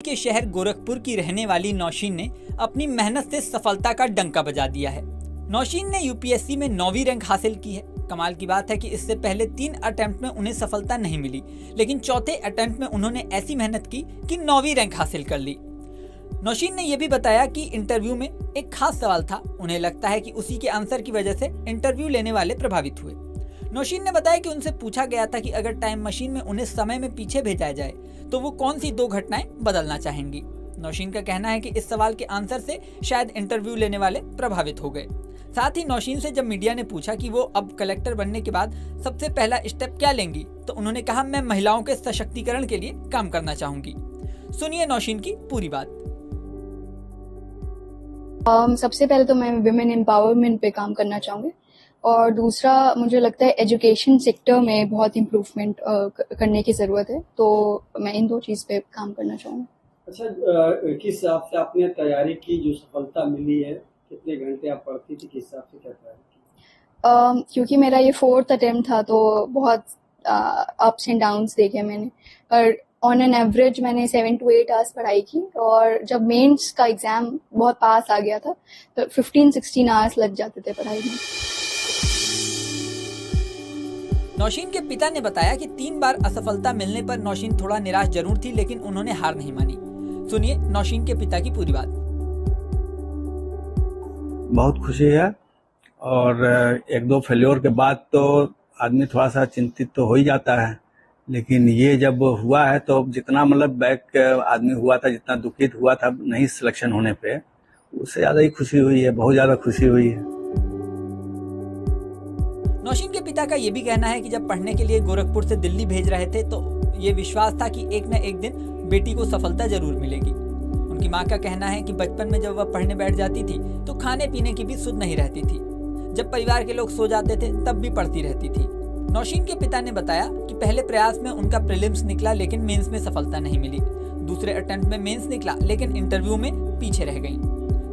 के शहर गोरखपुर की रहने वाली नौशीन ने अपनी मेहनत से सफलता का डंका बजा दिया है। नौशीन ने यूपीएससी में 9वीं रैंक हासिल की है। कमाल की बात है कि इससे पहले 3 अटेम्प्ट में उन्हें सफलता नहीं मिली, लेकिन चौथे अटेम्प्ट में उन्होंने ऐसी मेहनत की कि 9वीं रैंक हासिल कर ली। नौशीन ने यह भी बताया कि इंटरव्यू में एक खास सवाल था, उन्हें लगता है कि उसी के आंसर की वजह से इंटरव्यू लेने वाले प्रभावित हुए। नौशीन ने बताया कि उनसे पूछा गया था कि अगर टाइम मशीन में उन्हें समय में पीछे भेजा जाए तो वो कौन सी 2 घटनाएं बदलना चाहेंगी। नौशीन का कहना है कि इस सवाल के आंसर से शायद इंटरव्यू लेने वाले प्रभावित हो गए। साथ ही नौशीन से जब मीडिया ने पूछा कि वो अब कलेक्टर बनने के बाद सबसे पहला स्टेप क्या लेंगी, तो उन्होंने कहा, मैं महिलाओं के सशक्तिकरण के लिए काम करना चाहूंगी। सुनिए नौशीन की पूरी बात। सबसे पहले तो मैं विमेन एम्पावरमेंट पे काम करना चाहूँगी, और दूसरा मुझे लगता है एजुकेशन सेक्टर में बहुत इम्प्रूवमेंट करने की ज़रूरत है, तो मैं इन 2 चीज़ पे काम करना चाहूँगी। अच्छा, किस हिसाब से आपने तैयारी की, जो सफलता मिली है? कितने घंटे आप पढ़ती थी, किस हिसाब से क्या तैयारी की? क्योंकि मेरा ये 4th अटेम्प्ट था, तो बहुत अप्स एंड डाउन्स देखे मैंने, और ऑन एन एवरेज मैंने 7 to 8 आवर्स पढ़ाई की, और जब मेंस का एग्जाम बहुत पास आ गया था तो 15-16 आवर्स लग जाते थे पढ़ाई में। नौशीन के पिता ने बताया कि 3 बार असफलता मिलने पर नौशीन थोड़ा निराश जरूर थी, लेकिन उन्होंने हार नहीं मानी। सुनिए नौशीन के पिता की पूरी बात। बहुत खुशी है, और 1-2 फेल्योर के बाद तो आदमी थोड़ा सा चिंतित तो हो ही जाता है, लेकिन ये जब हुआ है तो जितना मतलब बैक आदमी हुआ था, जितना दुखित हुआ था नहीं सिलेक्शन होने पे, उससे ज़्यादा ही खुशी हुई है, बहुत ज़्यादा खुशी हुई है। नौशीन के पिता का ये भी कहना है कि जब पढ़ने के लिए गोरखपुर से दिल्ली भेज रहे थे तो ये विश्वास था कि एक न एक दिन बेटी को सफलता जरूर मिलेगी। उनकी मां का कहना है कि बचपन में जब वह पढ़ने बैठ जाती थी तो खाने पीने की भी सुध नहीं रहती थी। जब परिवार के लोग सो जाते थे तब भी पढ़ती रहती थी। नौशीन के पिता ने बताया कि पहले प्रयास में उनका प्रीलिम्स निकला, लेकिन मेंस में सफलता नहीं मिली। दूसरे अटेम्प्ट में मेंस निकला, लेकिन इंटरव्यू में पीछे रह गई।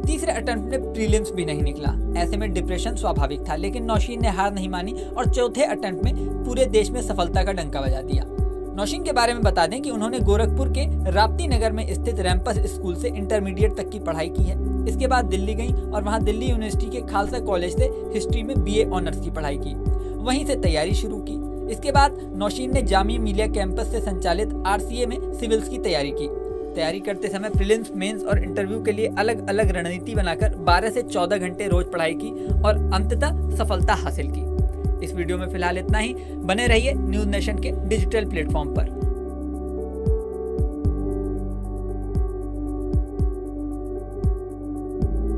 तीसरे अटेम्प्ट में प्रीलिम्स भी नहीं निकला। ऐसे में डिप्रेशन स्वाभाविक था, लेकिन नौशीन ने हार नहीं मानी और चौथे अटेम्प्ट में पूरे देश में सफलता का डंका बजा दिया। नौशीन के बारे में बता दें कि उन्होंने गोरखपुर के राप्ती नगर में स्थित रैंपस स्कूल से इंटरमीडिएट तक की पढ़ाई की है। इसके बाद दिल्ली गई और वहां दिल्ली यूनिवर्सिटी के खालसा कॉलेज से हिस्ट्री में बीए ऑनर्स की पढ़ाई की, वहीं से तैयारी शुरू की। इसके बाद नौशीन ने जामिया मिलिया कैंपस से संचालित आरसीए में सिविल्स की तैयारी की। तैयारी करते समय प्रीलिम्स, मेंस और इंटरव्यू के लिए अलग अलग रणनीति बनाकर 12 से 14 घंटे रोज पढ़ाई की और अंततः सफलता हासिल की। इस वीडियो में फिलहाल इतना ही। बने रहिए न्यूज़ नेशन के डिजिटल प्लेटफॉर्म पर।